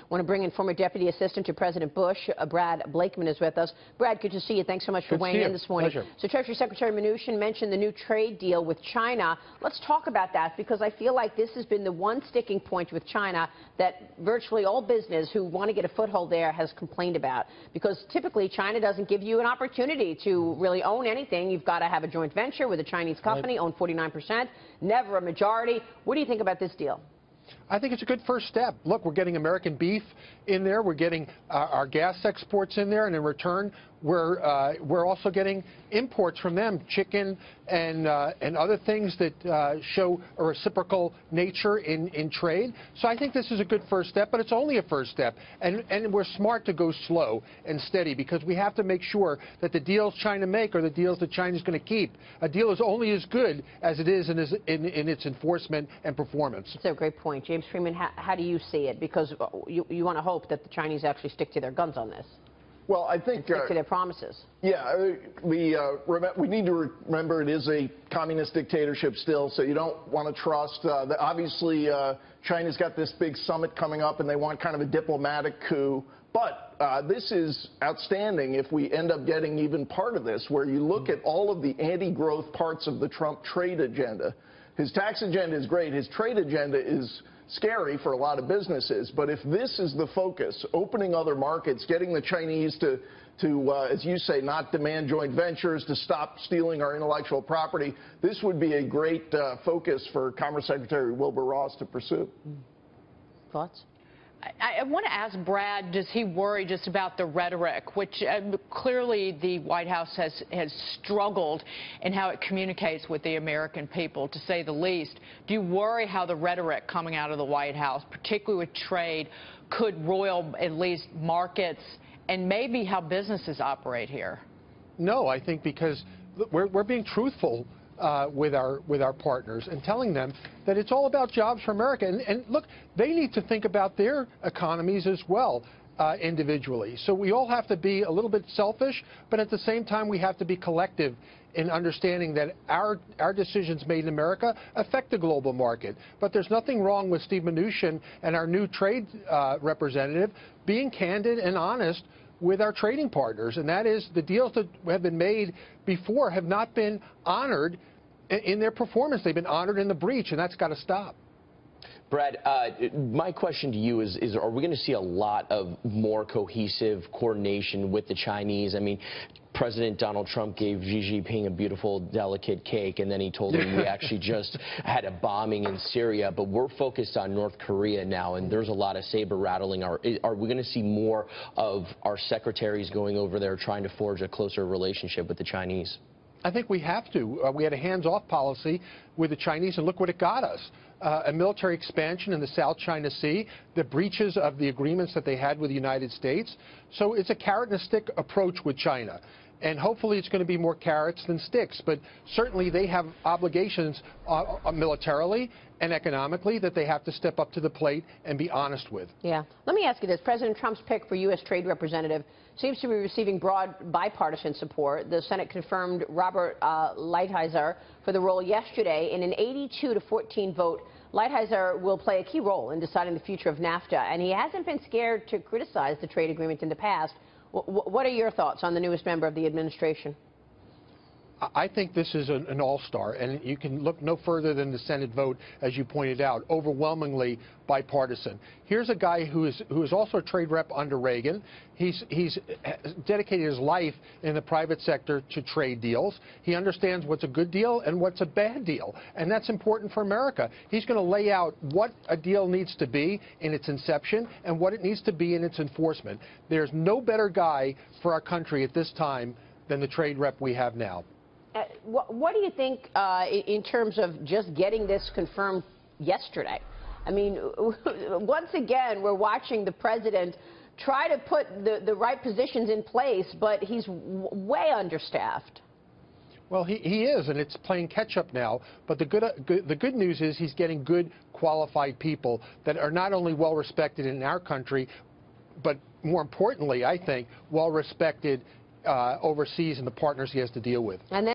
want to bring in former Deputy Assistant to President Bush, Brad Blakeman is with us. Brad, good to see you. Thanks so much for weighing in this morning. Pleasure. So Treasury Secretary Mnuchin mentioned the new trade deal with China. Let's talk about that, because I feel like this has been the one sticking point with China that virtually all business who want to get a foothold there has complained about. Because typically China doesn't give you an opportunity to really own anything. You've got to have a joint venture with a Chinese company, own 49%, never a majority. What do you think about this deal? I think it's a good first step. Look, we're getting American beef in there. We're getting our gas exports in there, and in return, we're also getting imports from them, chicken and other things that show a reciprocal nature in trade. So I think this is a good first step, but it's only a first step, and we're smart to go slow and steady, because we have to make sure that the deals China make are the deals that China's going to keep. A deal is only as good as it is in its enforcement and performance. That's a great point. James Freeman, how do you see it? Because you want to hope that the Chinese actually stick to their guns on this. Well, I think stick to their promises. Yeah, we need to remember it is a communist dictatorship still, so you don't want to trust. Obviously, China's got this big summit coming up, and they want kind of a diplomatic coup. But this is outstanding if we end up getting even part of this, where you look at all of the anti-growth parts of the Trump trade agenda. His tax agenda is great. His trade agenda is scary for a lot of businesses. But if this is the focus, opening other markets, getting the Chinese to as you say, not demand joint ventures, to stop stealing our intellectual property, this would be a great focus for Commerce Secretary Wilbur Ross to pursue. Thoughts? I want to ask Brad, does he worry just about the rhetoric, which clearly the White House has struggled in how it communicates with the American people, to say the least. Do you worry how the rhetoric coming out of the White House, particularly with trade, could roil at least markets and maybe how businesses operate here? No, I think because we're being truthful with our partners and telling them that it's all about jobs for America. And look, they need to think about their economies as well individually. So we all have to be a little bit selfish, but at the same time we have to be collective in understanding that our decisions made in America affect the global market. But there's nothing wrong with Steve Mnuchin and our new trade representative being candid and honest with our trading partners, and that is the deals that have been made before have not been honored in their performance. They've been honored in the breach, and that's got to stop. Brad, my question to you is are we going to see a lot of more cohesive coordination with the Chinese? I mean, President Donald Trump gave Xi Jinping a beautiful, delicate cake, and then he told him we actually just had a bombing in Syria, but we're focused on North Korea now, and there's a lot of saber rattling. Are we going to see more of our secretaries going over there trying to forge a closer relationship with the Chinese? I think we have to. We had a hands-off policy with the Chinese, and look what it got us. A military expansion in the South China Sea, the breaches of the agreements that they had with the United States. So it's a carrot-and-a-stick approach with China. And hopefully it's going to be more carrots than sticks. But certainly they have obligations militarily and economically that they have to step up to the plate and be honest with. Yeah. Let me ask you this. President Trump's pick for U.S. Trade Representative seems to be receiving broad bipartisan support. The Senate confirmed Robert Lighthizer for the role yesterday in an 82-14 vote. Lighthizer will play a key role in deciding the future of NAFTA, and he hasn't been scared to criticize the trade agreement in the past. What are your thoughts on the newest member of the administration? I think this is an all-star, and you can look no further than the Senate vote, as you pointed out, overwhelmingly bipartisan. Here's a guy who is also a trade rep under Reagan. He's dedicated his life in the private sector to trade deals. He understands what's a good deal and what's a bad deal, and that's important for America. He's going to lay out what a deal needs to be in its inception and what it needs to be in its enforcement. There's no better guy for our country at this time than the trade rep we have now. What do you think in terms of just getting this confirmed yesterday? I mean, once again, we're watching the president try to put the right positions in place, but he's way understaffed. Well, he is, and it's playing catch-up now. But the good news is he's getting good, qualified people that are not only well-respected in our country, but more importantly, I think, well-respected overseas in the partners he has to deal with. And then